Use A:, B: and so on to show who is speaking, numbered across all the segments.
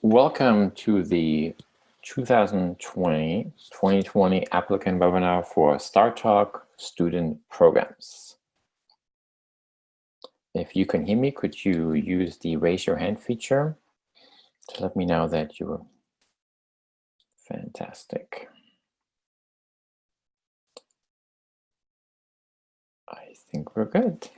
A: Welcome to the 2020 applicant webinar for STARTALK student programs. If you can hear me, could you use the raise your hand feature to let me know that you're fantastic? I think we're good.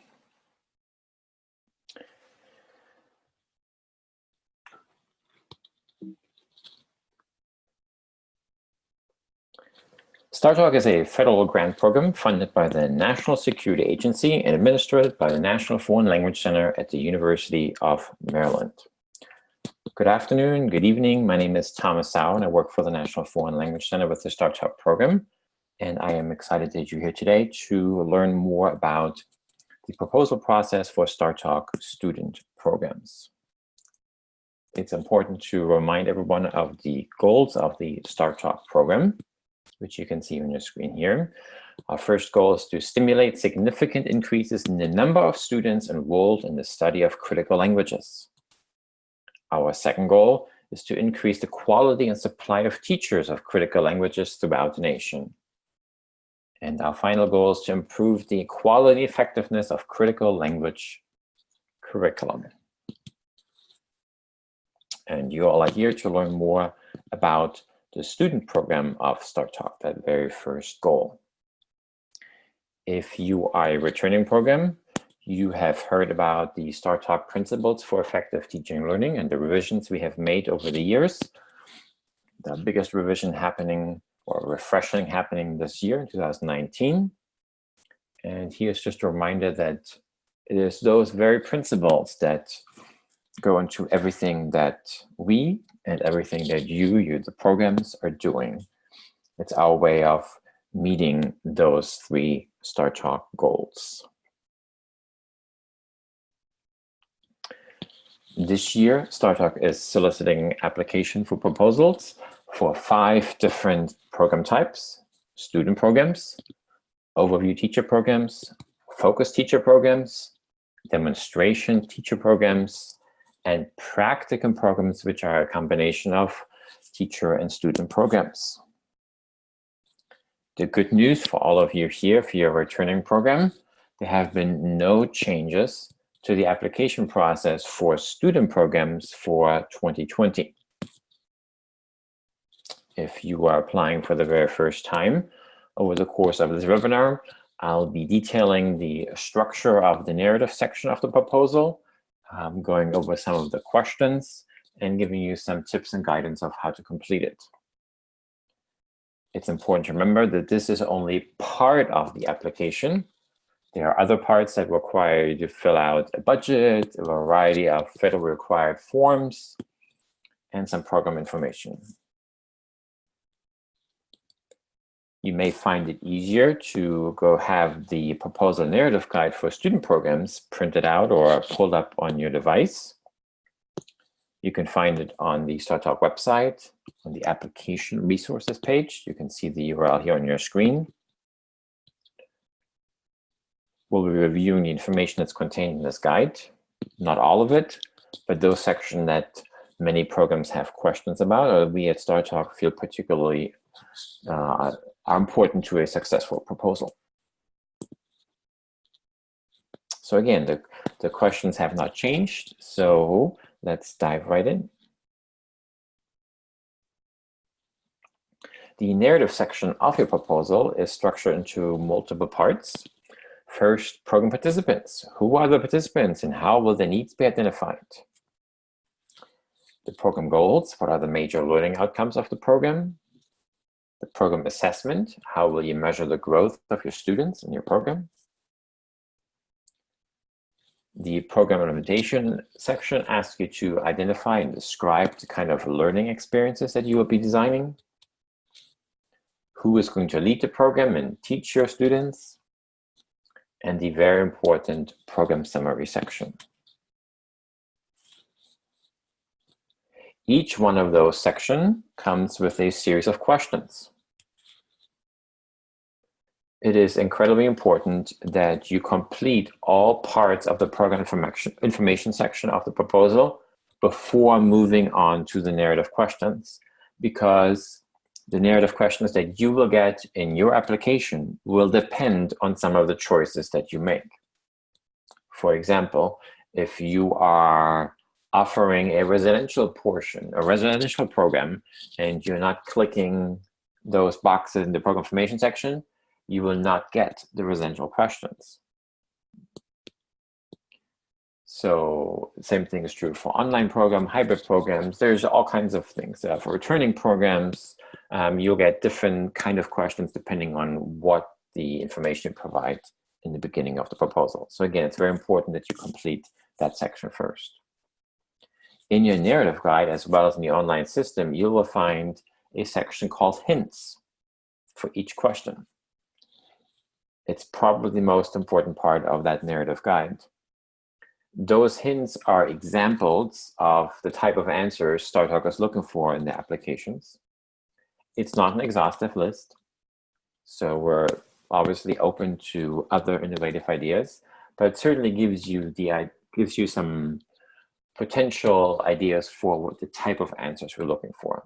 A: STARTALK is a federal grant program funded by the National Security Agency and administered by the National Foreign Language Center at the University of Maryland. Good afternoon, good evening. My name is Thomas Sau, and I work for the National Foreign Language Center with the STARTALK program. And I am excited that you're here today to learn more about the proposal process for STARTALK student programs. It's important to remind everyone of the goals of the STARTALK program, which you can see on your screen here. Our first goal is to stimulate significant increases in the number of students enrolled in the study of critical languages. Our second goal is to increase the quality and supply of teachers of critical languages throughout the nation. And our final goal is to improve the quality effectiveness of critical language curriculum. And you all are here to learn more about the student program of STARTALK, that very first goal. If you are a returning program, you have heard about the STARTALK principles for effective teaching and learning and the revisions we have made over the years. The biggest revision happening or refreshing happening this year in 2019. And here's just a reminder that it is those very principles that go into everything that we and everything that the programs are doing. It's our way of meeting those three STARTALK goals. This year, STARTALK is soliciting application for proposals for 5 different program types: student programs, overview teacher programs, focus teacher programs, demonstration teacher programs, and practicum programs, which are a combination of teacher and student programs. The good news for all of you here, for your returning program, there have been no changes to the application process for student programs for 2020. If you are applying for the very first time, over the course of this webinar, I'll be detailing the structure of the narrative section of the proposal, going over some of the questions and giving you some tips and guidance of how to complete it. It's important to remember that this is only part of the application. There are other parts that require you to fill out a budget, a variety of federally required forms, and some program information. You may find it easier to go have the proposal narrative guide for student programs printed out or pulled up on your device. You can find it on the STARTALK website, on the application resources page. You can see the URL here on your screen. We'll be reviewing the information that's contained in this guide. Not all of it, but those sections that many programs have questions about, or we at STARTALK feel particularly are important to a successful proposal. So again, the questions have not changed, so let's dive right in. The narrative section of your proposal is structured into multiple parts. First, program participants. Who are the participants and how will their needs be identified? The program goals. What are the major learning outcomes of the program? The program assessment. How will you measure the growth of your students in your program? The program implementation section asks you to identify and describe the kind of learning experiences that you will be designing. Who is going to lead the program and teach your students? And the very important program summary section. Each one of those sections comes with a series of questions. It is incredibly important that you complete all parts of the program information section of the proposal before moving on to the narrative questions, because the narrative questions that you will get in your application will depend on some of the choices that you make. For example, if you are offering a residential portion, a residential program, and you're not clicking those boxes in the program information section, you will not get the residential questions. So same thing is true for online program, hybrid programs. There's all kinds of things. For returning programs, you'll get different kind of questions depending on what the information you provide in the beginning of the proposal. So again, it's very important that you complete that section first. In your narrative guide, as well as in the online system, you will find a section called hints for each question. It's probably the most important part of that narrative guide. Those hints are examples of the type of answers STARTALK is looking for in the applications. It's not an exhaustive list, so we're obviously open to other innovative ideas, but it certainly gives you some potential ideas for what the type of answers we're looking for.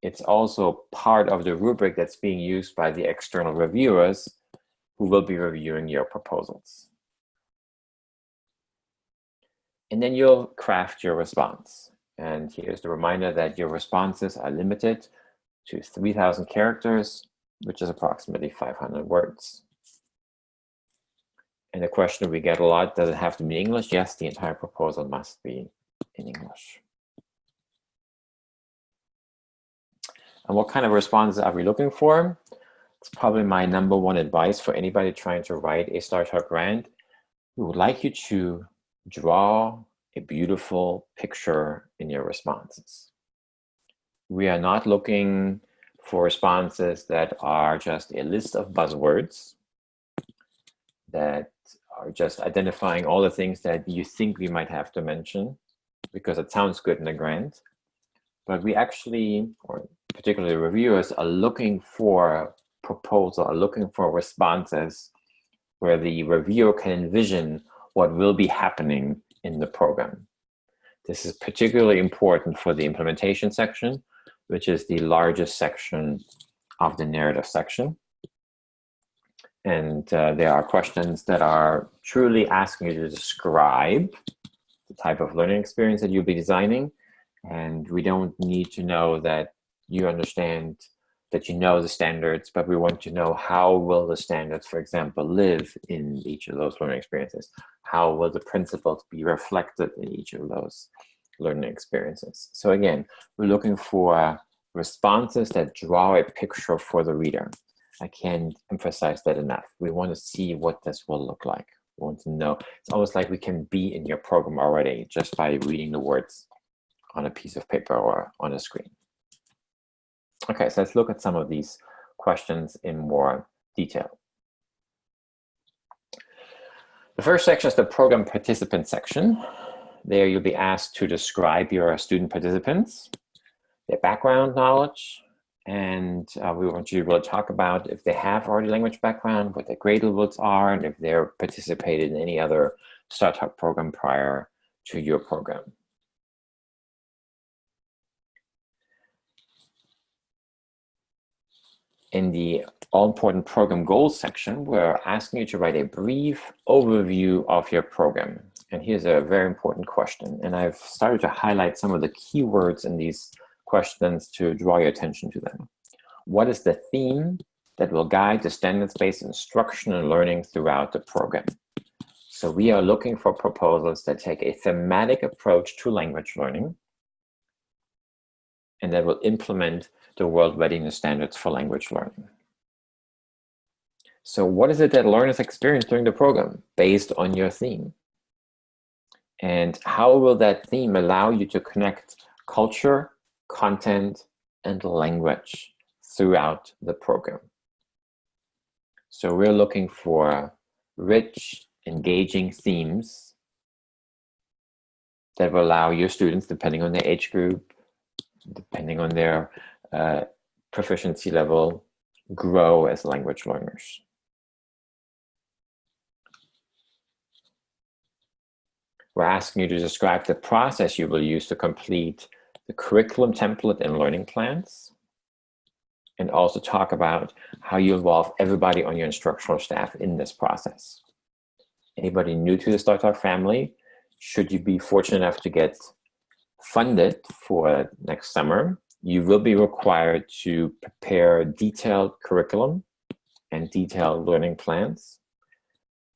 A: It's also part of the rubric that's being used by the external reviewers who will be reviewing your proposals. And then you'll craft your response. And here's the reminder that your responses are limited to 3,000 characters, which is approximately 500 words. And the question we get a lot, does it have to be English? Yes, the entire proposal must be in English. And what kind of responses are we looking for? It's probably my #1 advice for anybody trying to write a STARTALK grant. We would like you to draw a beautiful picture in your responses. We are not looking for responses that are just a list of buzzwords, that are just identifying all the things that you think we might have to mention because it sounds good in a grant. But we actually, or particularly reviewers, are looking for proposal, are looking for responses where the reviewer can envision what will be happening in the program. This is particularly important for the implementation section, which is the largest section of the narrative section. And there are questions that are truly asking you to describe the type of learning experience that you'll be designing. And we don't need to know that you understand, that you know the standards, but we want to know how will the standards, for example, live in each of those learning experiences? How will the principles be reflected in each of those learning experiences? So again, we're looking for responses that draw a picture for the reader. I can't emphasize that enough. We want to see what this will look like. We want to know. It's almost like we can be in your program already just by reading the words on a piece of paper or on a screen. Okay, so let's look at some of these questions in more detail. The first section is the program participant section. There you'll be asked to describe your student participants, their background knowledge, and we want you to really talk about if they have already language background, what their grade levels are, and if they're participated in any other STARTALK program prior to your program. In the all-important program goals section, we're asking you to write a brief overview of your program. And here's a very important question. And I've started to highlight some of the keywords in these questions to draw your attention to them. What is the theme that will guide the standards-based instruction and learning throughout the program? So we are looking for proposals that take a thematic approach to language learning and that will implement the World Readiness Standards for language learning. So what is it that learners experience during the program based on your theme? And how will that theme allow you to connect culture, content, and language throughout the program? So we're looking for rich, engaging themes that will allow your students, depending on their age group, depending on their proficiency level, grow as language learners. We're asking you to describe the process you will use to complete the curriculum template and learning plans, and also talk about how you involve everybody on your instructional staff in this process. Anybody new to the STARTALK family, should you be fortunate enough to get funded for next summer, you will be required to prepare detailed curriculum and detailed learning plans.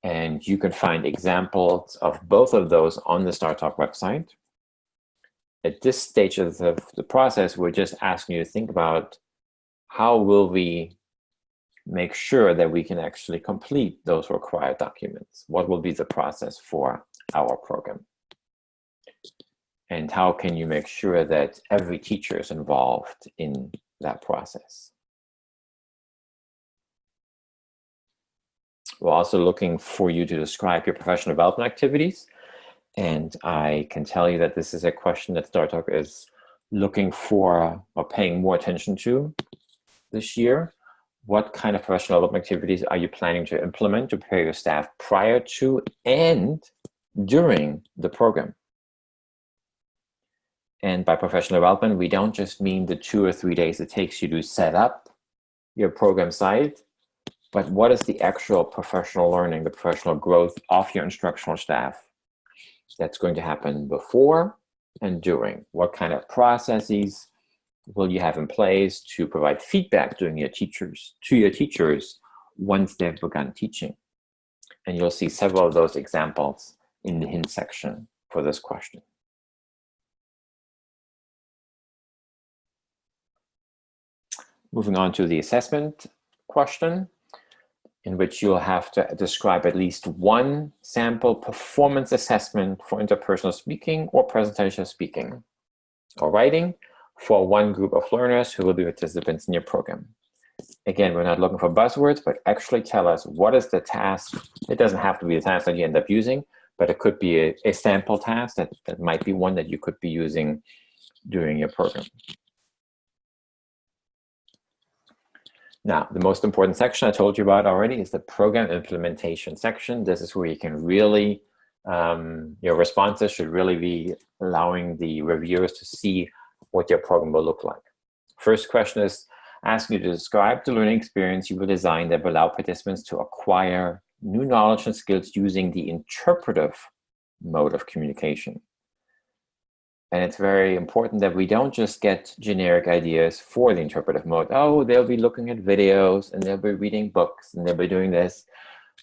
A: And you can find examples of both of those on the STARTALK website. At this stage of the process, we're just asking you to think about how will we make sure that we can actually complete those required documents? What will be the process for our program? And how can you make sure that every teacher is involved in that process? We're also looking for you to describe your professional development activities. And I can tell you that this is a question that STARTALK is looking for or paying more attention to this year. What kind of professional development activities are you planning to implement to prepare your staff prior to and during the program? And by professional development, we don't just mean the 2 or 3 days it takes you to set up your program site, but what is the actual professional learning, the professional growth of your instructional staff that's going to happen before and during? What kind of processes will you have in place to provide feedback to your teachers once they've begun teaching? And you'll see several of those examples in the hint section for this question. Moving on to the assessment question, in which you'll have to describe at least one sample performance assessment for interpersonal speaking or presentational speaking or writing for one group of learners who will be participants in your program. Again, we're not looking for buzzwords, but actually tell us what is the task. It doesn't have to be the task that you end up using, but it could be a sample task that might be one that you could be using during your program. Now, the most important section I told you about already is the program implementation section. This is where you can really, your responses should really be allowing the reviewers to see what your program will look like. First question is asking you to describe the learning experience you will design that will allow participants to acquire new knowledge and skills using the interpretive mode of communication. And it's very important that we don't just get generic ideas for the interpretive mode. Oh, they'll be looking at videos and they'll be reading books and they'll be doing this.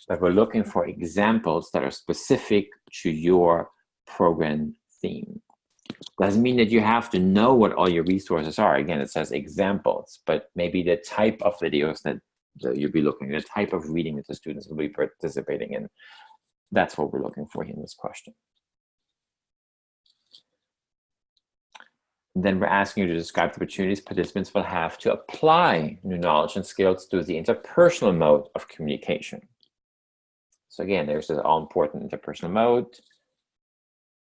A: But we're looking for examples that are specific to your program theme. Doesn't mean that you have to know what all your resources are. Again, it says examples, but maybe the type of videos that you'll be looking at, the type of reading that the students will be participating in. That's what we're looking for here in this question. Then we're asking you to describe the opportunities participants will have to apply new knowledge and skills through the interpersonal mode of communication. So again, there's this all-important interpersonal mode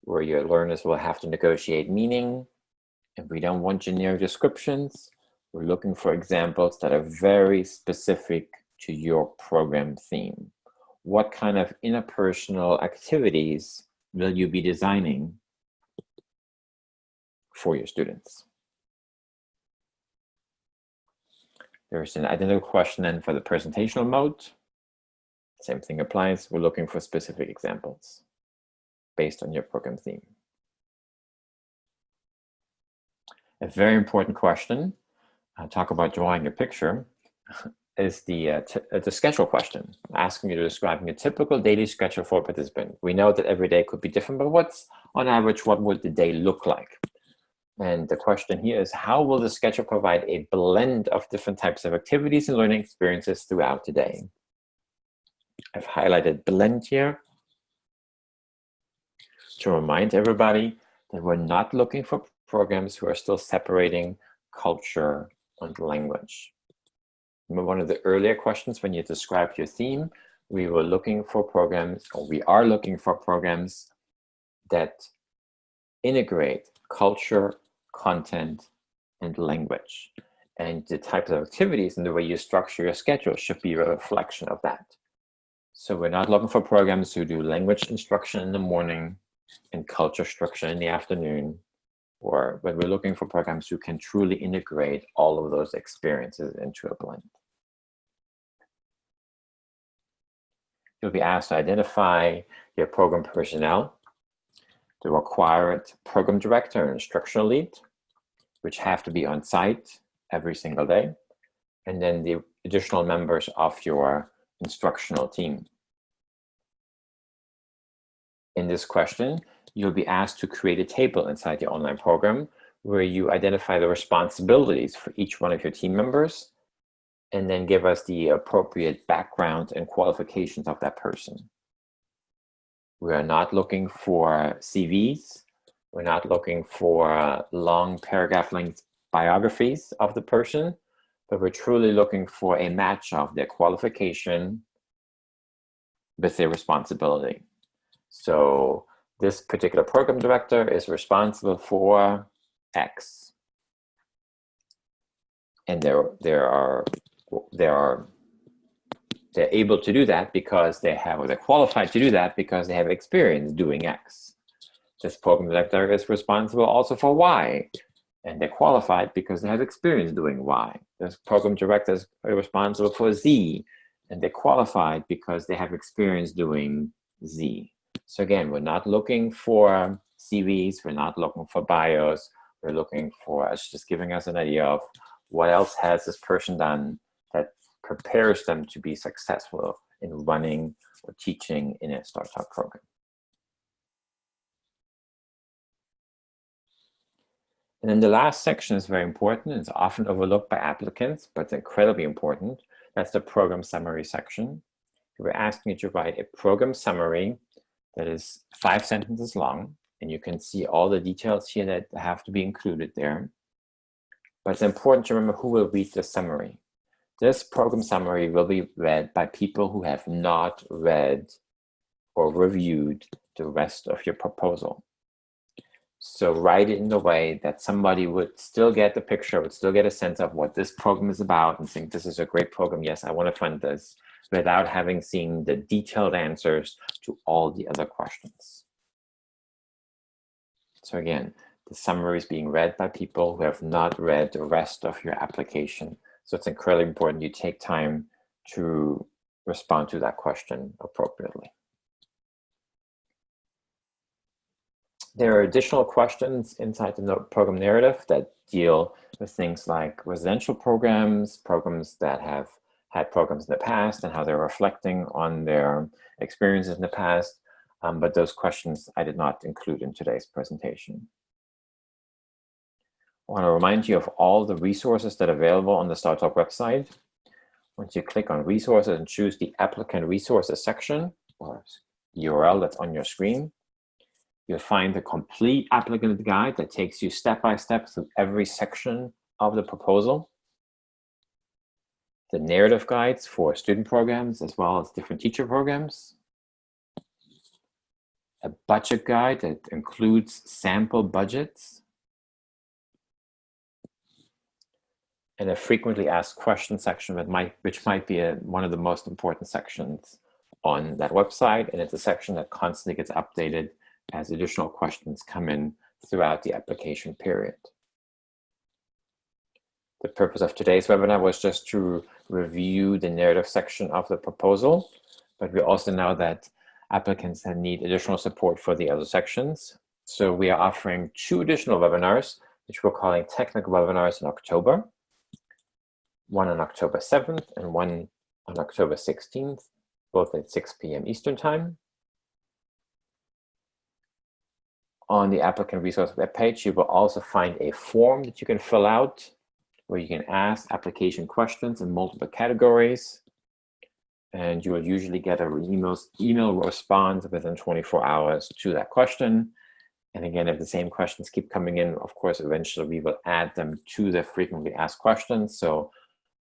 A: where your learners will have to negotiate meaning. And we don't want generic descriptions. We're looking for examples that are very specific to your program theme. What kind of interpersonal activities will you be designing for your students? There's an identical question then for the presentational mode. Same thing applies. We're looking for specific examples based on your program theme. A very important question, talk about drawing a picture, is the schedule question, asking you to describe a typical daily schedule for a participant. We know that every day could be different, but what's on average, what would the day look like? And the question here is, how will the schedule provide a blend of different types of activities and learning experiences throughout the day? I've highlighted blend here to remind everybody that we're not looking for programs who are still separating culture and language. Remember one of the earlier questions when you described your theme, we were looking for programs, or we are looking for programs that integrate culture, content, and language. And the types of activities and the way you structure your schedule should be a reflection of that. So we're not looking for programs who do language instruction in the morning and culture structure in the afternoon, or when we're looking for programs who can truly integrate all of those experiences into a blend. You'll be asked to identify your program personnel, the required program director and instructional lead, which have to be on site every single day, and then the additional members of your instructional team. In this question, you'll be asked to create a table inside your online program where you identify the responsibilities for each one of your team members, and then give us the appropriate background and qualifications of that person. We are not looking for CVs. We're not looking for long paragraph length biographies of the person, but we're truly looking for a match of their qualification with their responsibility. So this particular program director is responsible for X. And they're able to do that because they have, or they're qualified to do that because they have experience doing X. This program director is responsible also for Y, and they're qualified because they have experience doing Y. This program director is responsible for Z, and they're qualified because they have experience doing Z. So again, we're not looking for CVs, we're not looking for bios, we're looking for, it's just giving us an idea of what else has this person done that prepares them to be successful in running or teaching in a STARTALK program. And then the last section is very important. It's often overlooked by applicants, but it's incredibly important. That's the program summary section. We're asking you to write a program summary that is 5 sentences long, and you can see all the details here that have to be included there. But it's important to remember who will read the summary. This program summary will be read by people who have not read or reviewed the rest of your proposal. So write it in a way that somebody would still get the picture, would still get a sense of what this program is about and think this is a great program. Yes, I want to fund this, without having seen the detailed answers to all the other questions. So again, the summary is being read by people who have not read the rest of your application. So it's incredibly important you take time to respond to that question appropriately. There are additional questions inside the program narrative that deal with things like residential programs, programs that have had programs in the past and how they're reflecting on their experiences in the past. But those questions I did not include in today's presentation. I want to remind you of all the resources that are available on the STARTALK website. Once you click on resources and choose the applicant resources section, or URL that's on your screen, you'll find the complete applicant guide that takes you step by step through every section of the proposal. The narrative guides for student programs as well as different teacher programs. A budget guide that includes sample budgets. And a frequently asked questions section which might be one of the most important sections on that website. And it's a section that constantly gets updated as additional questions come in throughout the application period. The purpose of today's webinar was just to review the narrative section of the proposal, but we also know that applicants need additional support for the other sections. So we are offering 2 additional webinars, which we're calling technical webinars in October. One on October 7th and one on October 16th, both at 6 p.m. Eastern Time. On the applicant resource webpage, you will also find a form that you can fill out where you can ask application questions in multiple categories. And you will usually get an email response within 24 hours to that question. And again, if the same questions keep coming in, of course, eventually we will add them to the frequently asked questions. So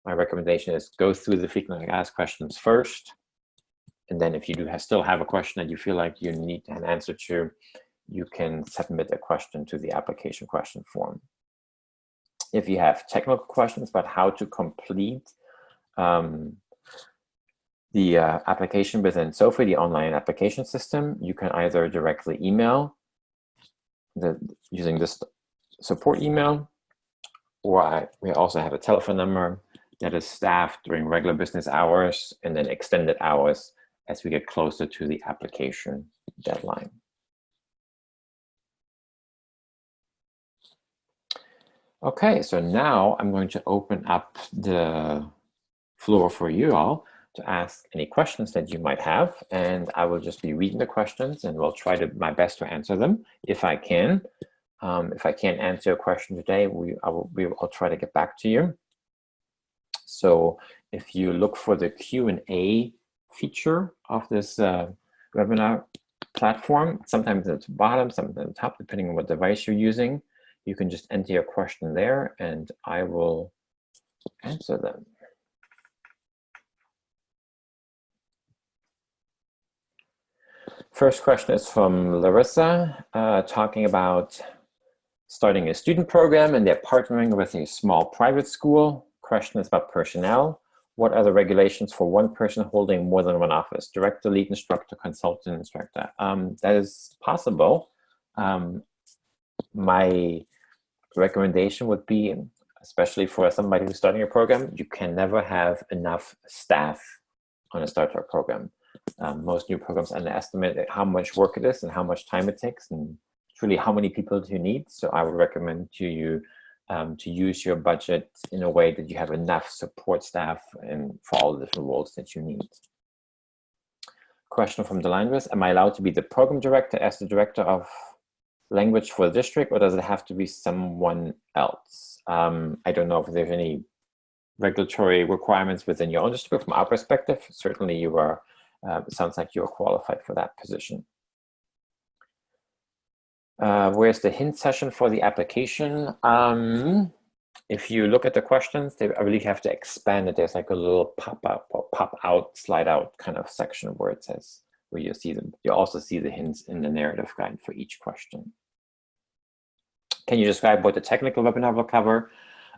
A: my recommendation is go through the frequently asked questions first. And then if you still have a question that you feel like you need an answer to, you can submit a question to the application question form. If you have technical questions about how to complete the application within SOFI, the online application system, you can either directly email using this support email, or we also have a telephone number that is staffed during regular business hours and then extended hours as we get closer to the application deadline. Okay, so now I'm going to open up the floor for you all to ask any questions that you might have, and I will just be reading the questions and we'll try my best to answer them if I can. If I can't answer a question today, I'll try to get back to you. So if you look for the Q&A feature of this webinar platform, sometimes it's bottom, sometimes at the top, depending on what device you're using, you can just enter your question there and I will answer them. First question is from Larissa, talking about starting a student program and they're partnering with a small private school. Question is about personnel. What are the regulations for one person holding more than one office? Director, lead instructor, consultant, instructor. That is possible. My recommendation would be, especially for somebody who's starting a program, you can never have enough staff on a STARTALK program. Most new programs underestimate how much work it is and how much time it takes and truly how many people do you need. So I would recommend to you to use your budget in a way that you have enough support staff and for all the different roles that you need. Question from the Delindris, am I allowed to be the program director as the director of language for the district, or does it have to be someone else? I don't know if there's any regulatory requirements within your own district. From our perspective, certainly you are, it sounds like you're qualified for that position. Where's the hint session for the application? If you look at the questions, I really have to expand it. There's like a little pop-up or pop-out, slide-out kind of section where it says, where you see them. You also see the hints in the narrative guide for each question. Can you describe what the technical webinar will cover?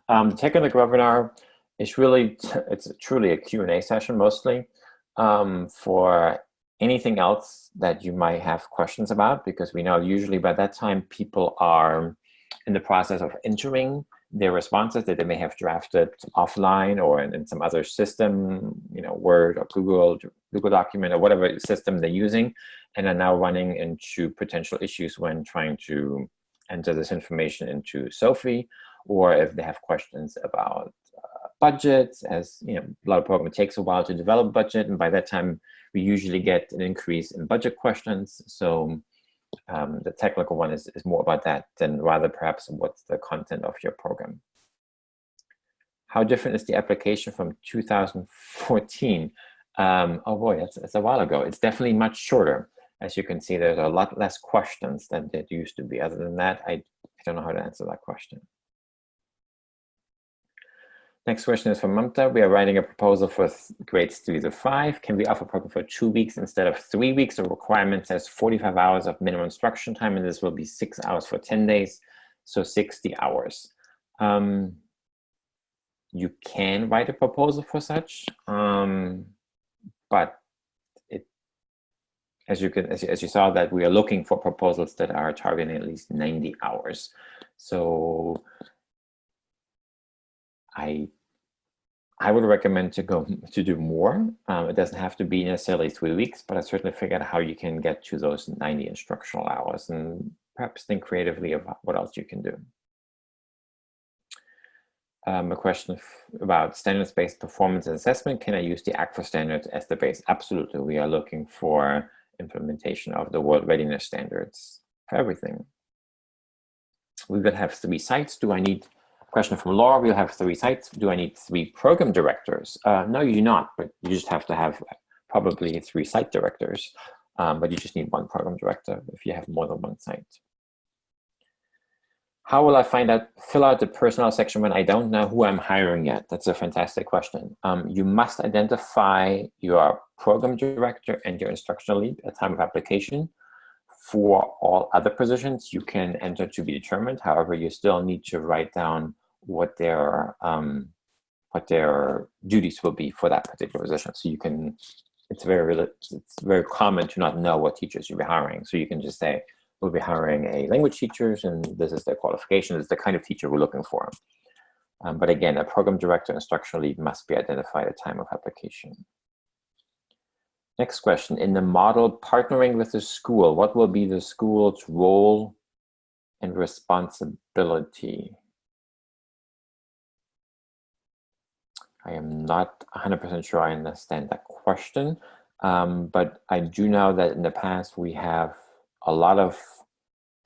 A: The technical webinar is really, it's truly a Q&A session mostly for anything else that you might have questions about, because we know usually by that time people are in the process of entering their responses that they may have drafted offline or in some other system, you know, Word or Google document or whatever system they're using, and are now running into potential issues when trying to enter this information into Sophie, or if they have questions about budgets, as you know, a lot of programs, it takes a while to develop budget, and by that time we usually get an increase in budget questions. So the technical one is more about that than rather perhaps what's the content of your program. How different is the application from 2014? Oh boy, that's a while ago. It's definitely much shorter. As you can see, there's a lot less questions than there used to be. Other than that, I don't know how to answer that question. Next question is from Mamta. We are writing a proposal for grades 3 to 5. Can we offer a program for 2 weeks instead of 3 weeks? The requirement says 45 hours of minimum instruction time, and this will be 6 hours for 10 days, so 60 hours. You can write a proposal for such, but as you saw, that we are looking for proposals that are targeting at least 90 hours. So I would recommend to do more. It doesn't have to be necessarily 3 weeks, but I certainly figured out how you can get to those 90 instructional hours and perhaps think creatively about what else you can do. A question about standards-based performance and assessment. Can I use the ACFA standards as the base? Absolutely. We are looking for implementation of the World Readiness Standards for everything. We will have 3 sites. Do I need, question from Laura, we'll have 3 sites. Do I need 3 program directors? No, you do not, but you just have to have probably 3 site directors, but you just need 1 program director if you have more than 1 site. How will I fill out the personnel section when I don't know who I'm hiring yet? That's a fantastic question. You must identify your program director and your instructional lead at time of application. For all other positions, you can enter to be determined. However, you still need to write down what their duties will be for that particular position. So you can, it's very common to not know what teachers you'll be hiring. So you can just say, we'll be hiring a language teachers, and this is their qualification. This is the kind of teacher we're looking for. But again, a program director, instructional lead must be identified at time of application. Next question, in the model partnering with the school, what will be the school's role and responsibility? I am not 100% sure I understand that question, but I do know that in the past we have a lot of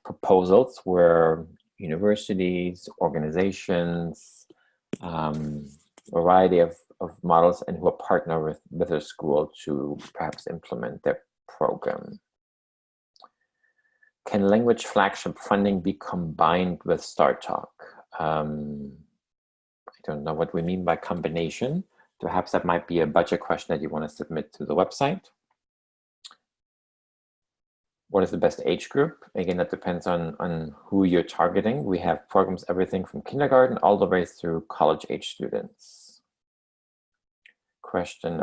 A: proposals where universities, organizations, variety of models, and who will partner with a school to perhaps implement their program. Can language flagship funding be combined with STARTALK? I don't know what we mean by combination. Perhaps that might be a budget question that you want to submit to the website. What is the best age group? Again, that depends on who you're targeting. We have programs, everything from kindergarten all the way through college age students. Question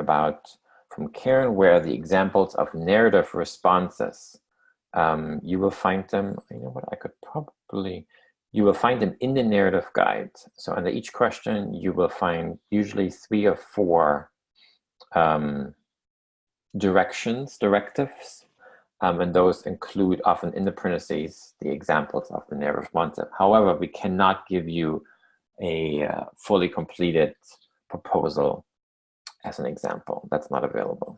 A: from Karen, where are the examples of narrative responses? You will find them, you know what, you will find them in the narrative guide. So under each question, you will find usually 3 or 4 directives. And those include often in the parentheses the examples of the narrative responsive. However, we cannot give you a fully completed proposal as an example. That's not available.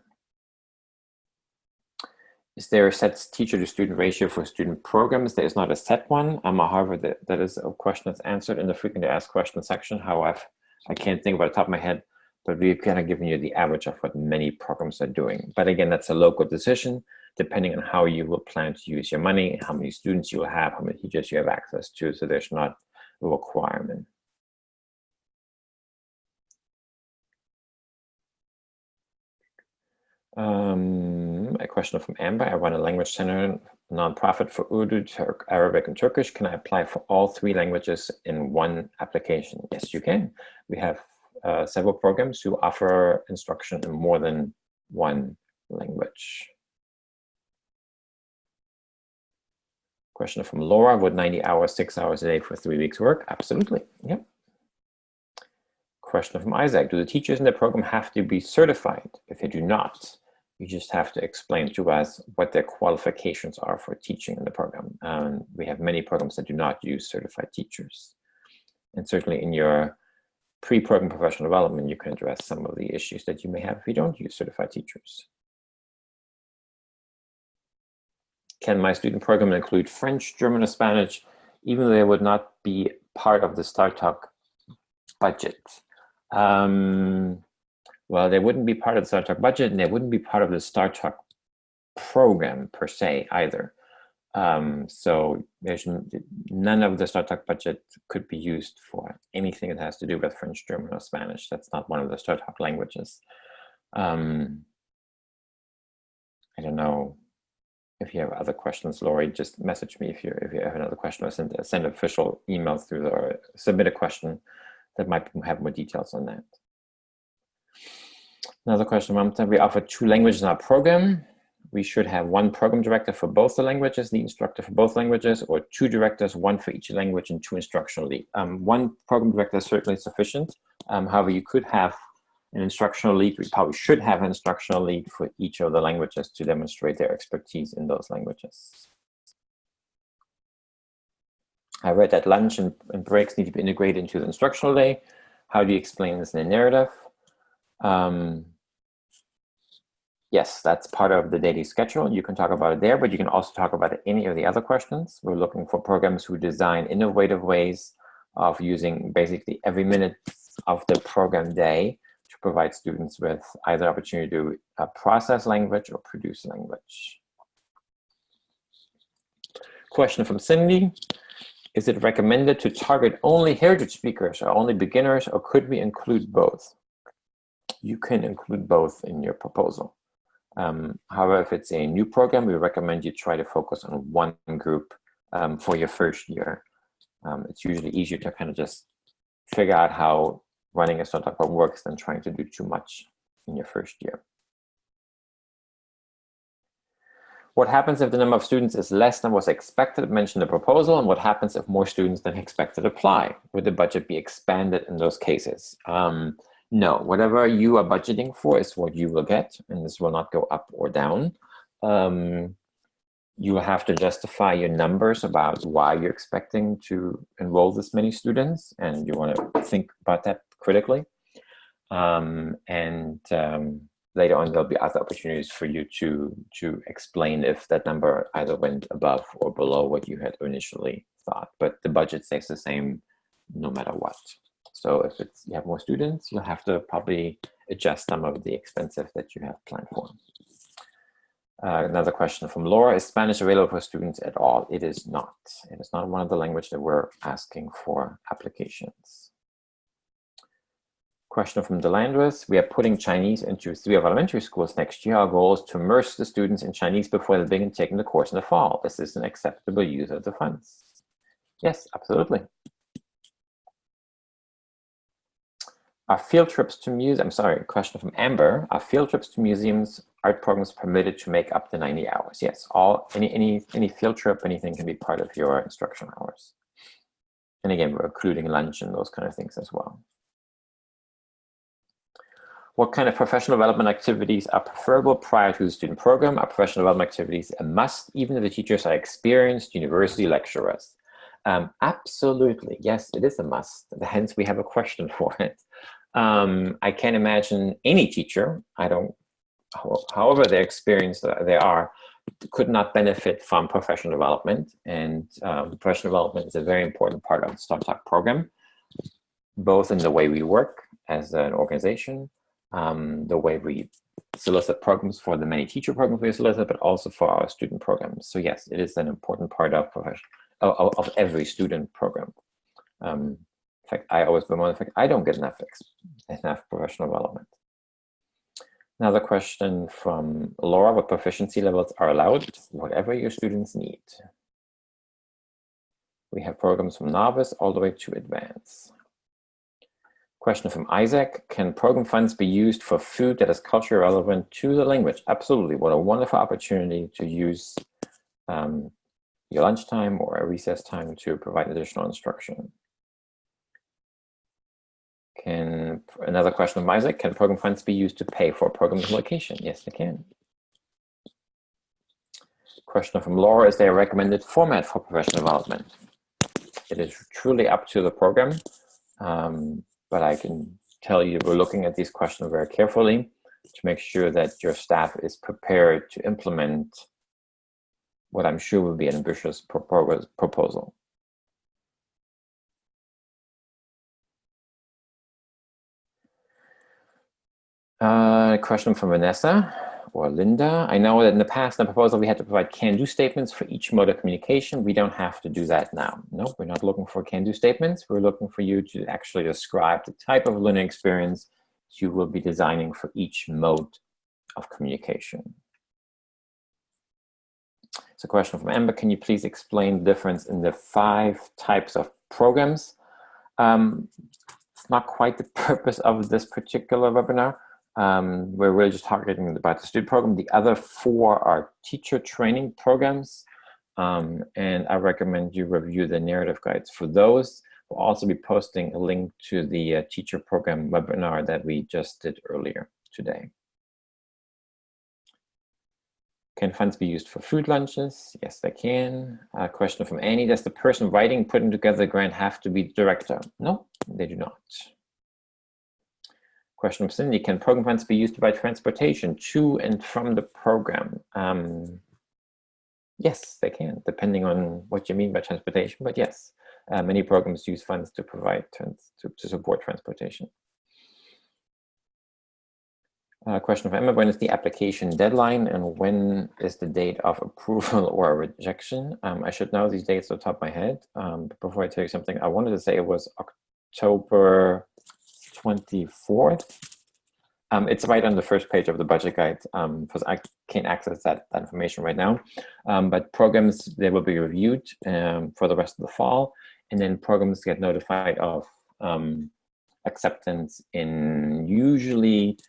A: Is there a set teacher to student ratio for student programs? There is not a set one. However, that is a question that's answered in the frequently asked questions section. However, I can't think about the top of my head, but we've kind of given you the average of what many programs are doing. But again, that's a local decision, depending on how you will plan to use your money, how many students you will have, how many teachers you have access to. So there's not a requirement. A question from Amber. I run a language center nonprofit for Urdu, Arabic, and Turkish. Can I apply for all 3 languages in one application? Yes, you can. We have several programs who offer instruction in more than one language. Question from Laura, would 90 hours, 6 hours a day for 3 weeks work? Absolutely, yeah. Question from Isaac, do the teachers in the program have to be certified? If they do not, you just have to explain to us what their qualifications are for teaching in the program. We have many programs that do not use certified teachers. And certainly in your pre-program professional development, you can address some of the issues that you may have if you don't use certified teachers. Can my student program include French, German, or Spanish, even though they would not be part of the STARTALK budget? Well, they wouldn't be part of the STARTALK budget, and they wouldn't be part of the STARTALK program per se either. So there's none of the STARTALK budget could be used for anything that has to do with French, German, or Spanish. That's not one of the STARTALK languages. I don't know if you have other questions, Lori. Just message me if you have another question, or send an official email through or submit a question that might have more details on that. Another question, Mamta, we offer 2 languages in our program. We should have 1 program director for both the languages, the instructor for both languages, or 2 directors, 1 for each language, and 2 instructional lead. 1 program director is certainly sufficient. However, you could have an instructional lead. We probably should have an instructional lead for each of the languages to demonstrate their expertise in those languages. I read that lunch and breaks need to be integrated into the instructional day. How do you explain this in a narrative? Yes, that's part of the daily schedule. You can talk about it there, but you can also talk about any of the other questions. We're looking for programs who design innovative ways of using basically every minute of the program day to provide students with either opportunity to process language or produce language. Question from Cindy. Is it recommended to target only heritage speakers or only beginners, or could we include both? You can include both in your proposal. However, if it's a new program, we recommend you try to focus on 1 group for your first year. It's usually easier to kind of just figure out how running a STARTALK program works than trying to do too much in your first year. What happens if the number of students is less than was expected? Mention the proposal. And what happens if more students than expected apply? Would the budget be expanded in those cases? No, whatever you are budgeting for is what you will get, and this will not go up or down. You will have to justify your numbers about why you're expecting to enroll this many students, and you want to think about that critically. Later on, there'll be other opportunities for you to explain if that number either went above or below what you had initially thought. But the budget stays the same no matter what. So if you have more students, you'll have to probably adjust some of the expenses that you have planned for. Another question from Laura, is Spanish available for students at all? It is not. It is not one of the languages that we're asking for applications. Question from Delandris, we are putting Chinese into 3 of elementary schools next year. Our goal is to immerse the students in Chinese before they begin taking the course in the fall. Is this an acceptable use of the funds? Yes, absolutely. Are field trips to museums, question from Amber, are field trips to museums, art programs permitted to make up to 90 hours? Yes, any field trip, anything can be part of your instruction hours. And again, we're including lunch and those kind of things as well. What kind of professional development activities are preferable prior to the student program? Are professional development activities a must, even if the teachers are experienced university lecturers? Absolutely, yes, it is a must. Hence, we have a question for it. I can't imagine any teacher, however their experienced they are, could not benefit from professional development. And professional development is a very important part of the STARTALK program, both in the way we work as an organization, the way we solicit programs for the many teacher programs we solicit, but also for our student programs. So yes, it is an important part of every student program. In fact, I always bemoan the fact I don't get enough professional development. Another question from Laura, what proficiency levels are allowed? Whatever your students need. We have programs from novice all the way to advanced. Question from Isaac, can program funds be used for food that is culturally relevant to the language? Absolutely, what a wonderful opportunity to use your lunchtime or a recess time to provide additional instruction. Another question from Isaac, can program funds be used to pay for a program's location? Yes, they can. Question from Laura, is there a recommended format for professional development? It is truly up to the program, but I can tell you we're looking at these questions very carefully to make sure that your staff is prepared to implement what I'm sure will be an ambitious proposal. Question from Vanessa or Linda. I know that in the past, in the proposal, we had to provide can-do statements for each mode of communication. We don't have to do that now. No, we're not looking for can-do statements. We're looking for you to actually describe the type of learning experience you will be designing for each mode of communication. So, question from Amber, can you please explain the difference in the 5 types of programs? It's not quite the purpose of this particular webinar. We're really just targeting about the student program. The other 4 are teacher training programs, and I recommend you review the narrative guides for those. We'll also be posting a link to the teacher program webinar that we just did earlier today. Can funds be used for food lunches? Yes, they can. A question from Annie, does the person writing, putting together the grant have to be the director? No, they do not. Question from Cindy, can program funds be used to buy transportation to and from the program? Yes, they can, depending on what you mean by transportation, but yes, many programs use funds to provide, to support transportation. Question from Emma, when is the application deadline and when is the date of approval or rejection? I should know these dates off the top of my head, but before I tell you something, I wanted to say it was October 24th. It's right on the first page of the budget guide, because I can't access that information right now. But programs, they will be reviewed for the rest of the fall, and then programs get notified of acceptance in usually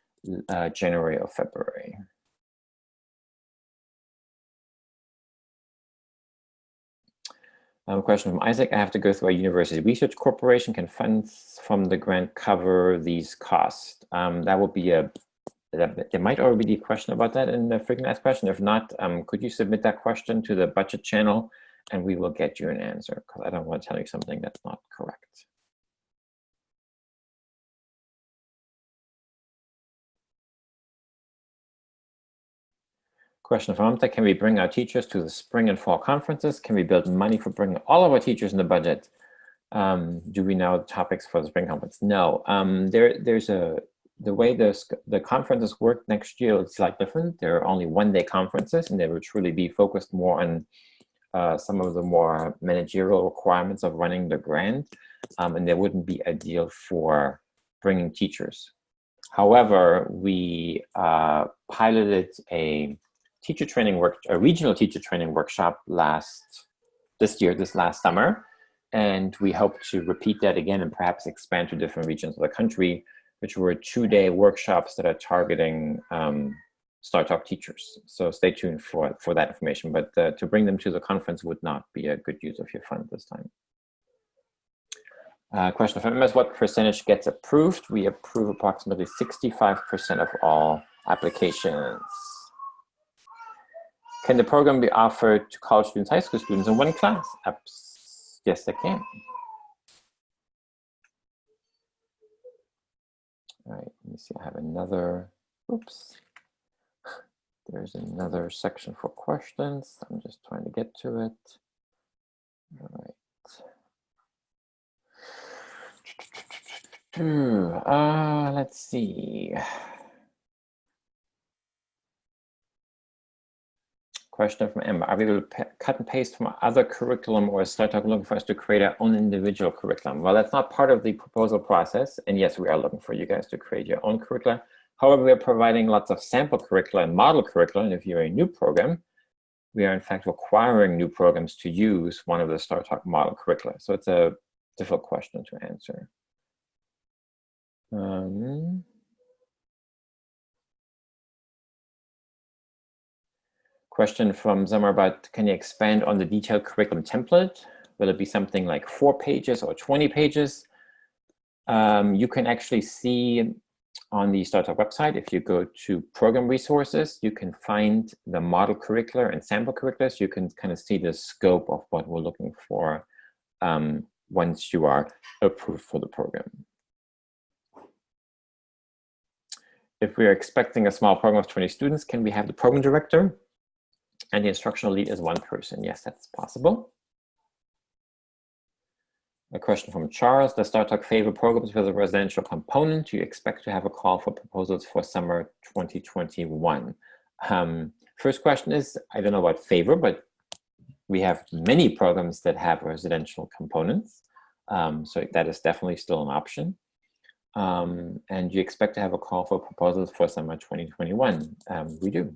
A: January or February. A question from Isaac. I have to go through a university research corporation. Can funds from the grant cover these costs? That would be there might already be a question about that in the frequently asked question. If not, could you submit that question to the budget channel and we will get you an answer, because I don't want to tell you something that's not correct. Question from Amta, can we bring our teachers to the spring and fall conferences? Can we build money for bringing all of our teachers in the budget? Do we know the topics for the spring conference? No, the way the conferences work next year, it's slightly different. There are only one-day conferences, and they will truly be focused more on some of the more managerial requirements of running the grant, and there wouldn't be a deal for bringing teachers. However, we piloted a regional teacher training workshop this last summer, and we hope to repeat that again and perhaps expand to different regions of the country, which were 2-day workshops that are targeting STARTALK teachers. So stay tuned for that information, but to bring them to the conference would not be a good use of your fund this time. Question from MS, what percentage gets approved? We approve approximately 65% of all applications. Can the program be offered to college students, high school students in one class? Yes, they can. All right, let me see, I have another, oops. There's another section for questions. I'm just trying to get to it. All right. Let's see. Question from Emma. Are we able to cut and paste from other curriculum, or is STARTALK looking for us to create our own individual curriculum? Well, that's not part of the proposal process. And yes, we are looking for you guys to create your own curricula. However, we are providing lots of sample curricula and model curricula. And if you're a new program, we are in fact requiring new programs to use one of the STARTALK model curricula. So it's a difficult question to answer. Question from Zamarbat, can you expand on the detailed curriculum template? Will it be something like 4 pages or 20 pages? You can actually see on the STARTALK website, if you go to program resources, you can find the model curricula and sample curricula. So you can kind of see the scope of what we're looking for once you are approved for the program. If we're expecting a small program of 20 students, can we have the program director and the instructional lead as one person? Yes, that's possible. A question from Charles, does STARTALK favor programs with a residential component? Do you expect to have a call for proposals for summer 2021? First question is, I don't know about favor, but we have many programs that have residential components. So that is definitely still an option. And you expect to have a call for proposals for summer 2021? We do.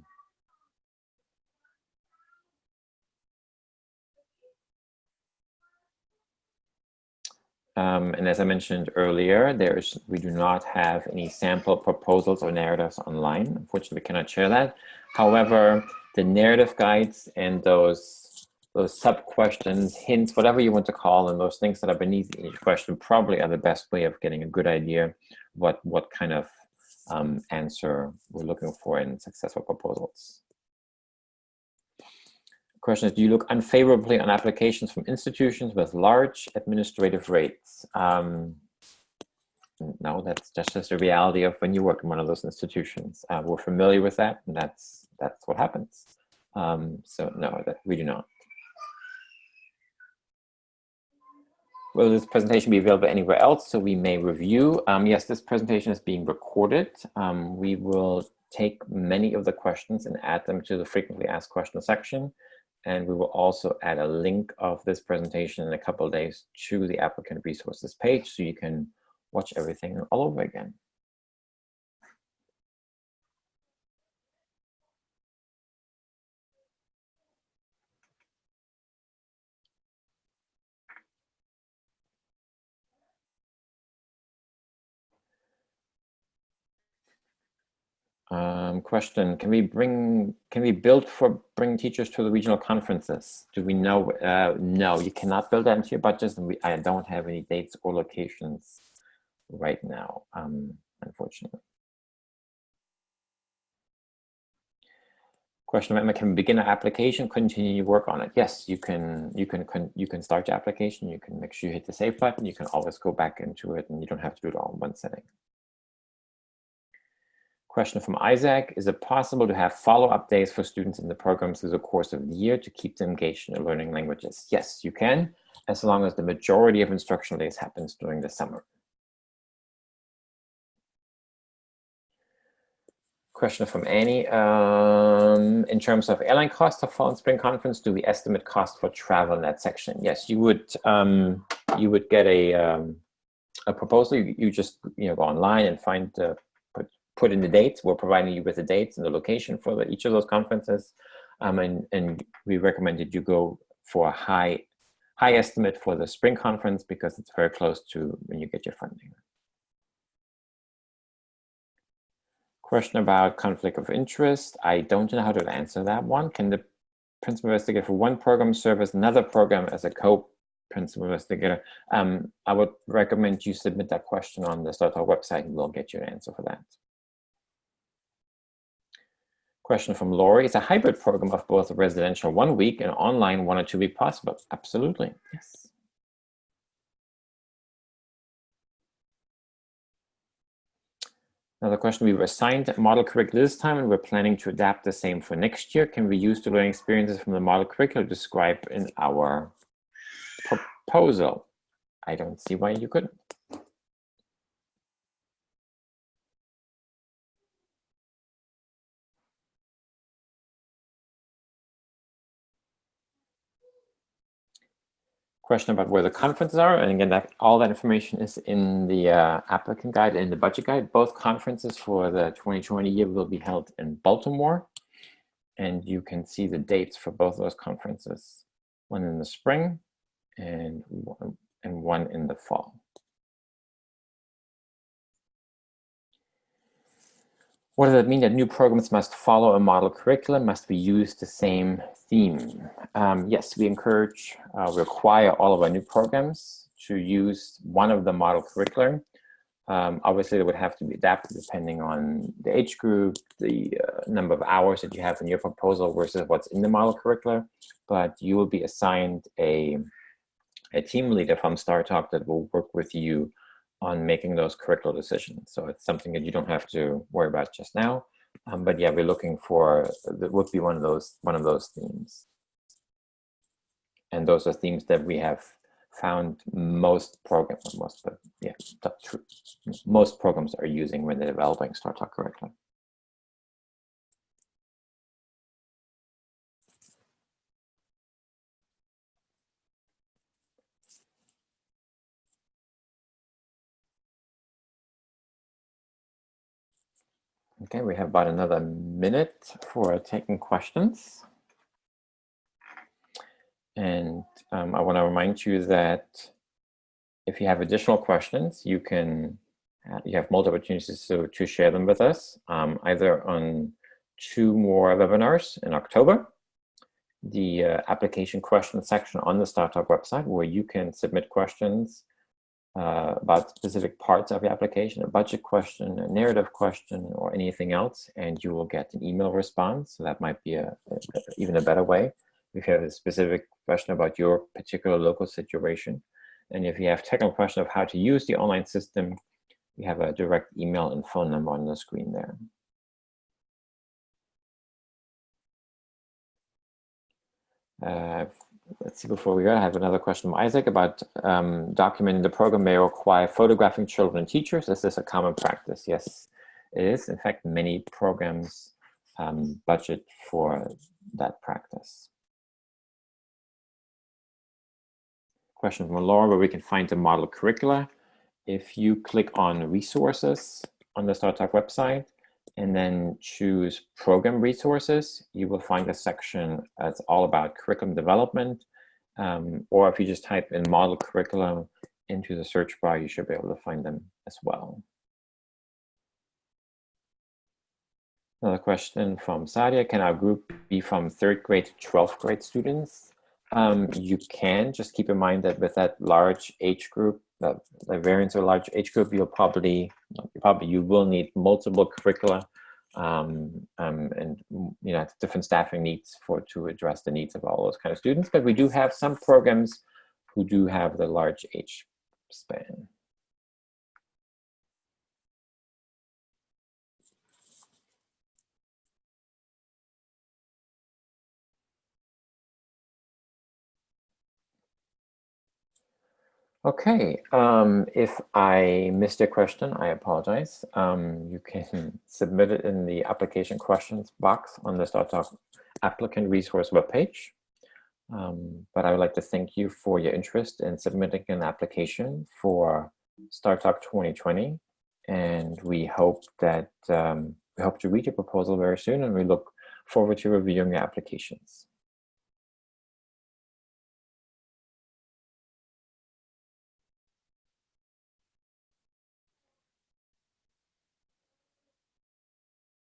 A: And as I mentioned earlier, we do not have any sample proposals or narratives online. Unfortunately, we cannot share that. However, the narrative guides and those sub-questions, hints, whatever you want to call them, those things that are beneath each question probably are the best way of getting a good idea what kind of answer we're looking for in successful proposals. Question is, do you look unfavorably on applications from institutions with large administrative rates? No, that's just the reality of when you work in one of those institutions. We're familiar with that, and that's what happens. So no, we do not. Will this presentation be available anywhere else so we may review? Yes, this presentation is being recorded. We will take many of the questions and add them to the frequently asked questions section. And we will also add a link of this presentation in a couple of days to the applicant resources page, so you can watch everything all over again. Question: Can we bring teachers to the regional conferences? Do we know? No, you cannot build that into your budgets, and I don't have any dates or locations right now, unfortunately. Question: Can we begin an application? Continue work on it? Yes, you can. You can start your application. You can make sure you hit the save button. You can always go back into it, and you don't have to do it all in one setting. Question from Isaac: Is it possible to have follow-up days for students in the program through the course of the year to keep them engaged in learning languages? Yes, you can, as long as the majority of instructional days happens during the summer. Question from Annie: in terms of airline costs of fall and spring conference, do we estimate cost for travel in that section? Yes, you would. You would get a proposal. You just go online and find put in the dates. We're providing you with the dates and the location for each of those conferences, and we recommend that you go for a high estimate for the spring conference because it's very close to when you get your funding. Question about conflict of interest. I don't know how to answer that one. Can the principal investigator for one program serve as another program as a co-principal investigator? I would recommend you submit that question on the STARTALK website and we'll get you an answer for that. Question from Lori: Is a hybrid program of both residential 1 week and online 1 or 2 week possible? Absolutely, yes. Another question: We were assigned model curricula this time and we're planning to adapt the same for next year. Can we use the learning experiences from the model curricula described in our proposal? I don't see why you couldn't. Question about where the conferences are, and again, all that information is in the applicant guide and the budget guide. Both conferences for the 2020 year will be held in Baltimore, and you can see the dates for both of those conferences, one in the spring and one in the fall. What does that mean? That new programs must follow a model curriculum? Must we use the same theme? Yes, we require all of our new programs to use one of the model curriculum. Obviously, they would have to be adapted depending on the age group, the number of hours that you have in your proposal versus what's in the model curriculum. But you will be assigned a team leader from STARTALK that will work with you on making those curricular decisions. So it's something that you don't have to worry about just now. But yeah, we're looking for, that would be one of those themes. And those are themes that we have found most programs are using when they're developing STARTALK curriculum. Okay, we have about another minute for taking questions. And I want to remind you that if you have additional questions, you have multiple opportunities to share them with us, either on 2 more webinars in October, the application question section on the STARTALK website, where you can submit questions about specific parts of your application, a budget question, a narrative question, or anything else, and you will get an email response. So that might be even a better way if you have a specific question about your particular local situation. And if you have technical question of how to use the online system, we have a direct email and phone number on the screen there. Let's see, before we go, I have another question from Isaac about documenting the program may require photographing children and teachers. Is this a common practice? Yes, it is. In fact, many programs budget for that practice. Question from Laura, where we can find the model curricula. If you click on resources on the STARTALK website and then choose program resources, you will find a section that's all about curriculum development. Or if you just type in model curriculum into the search bar, you should be able to find them as well. Another question from Sadia. Can our group be from 3rd grade to 12th grade students? You can. Just keep in mind that with that large age group, the variance of a large age group, you will need multiple curricula and different staffing needs to address the needs of all those kind of students. But we do have some programs who do have the large age span. Okay, if I missed a question, I apologize. You can submit it in the application questions box on the STARTALK applicant resource webpage. But I would like to thank you for your interest in submitting an application for STARTALK 2020. And we hope that we hope to read your proposal very soon, and we look forward to reviewing your applications.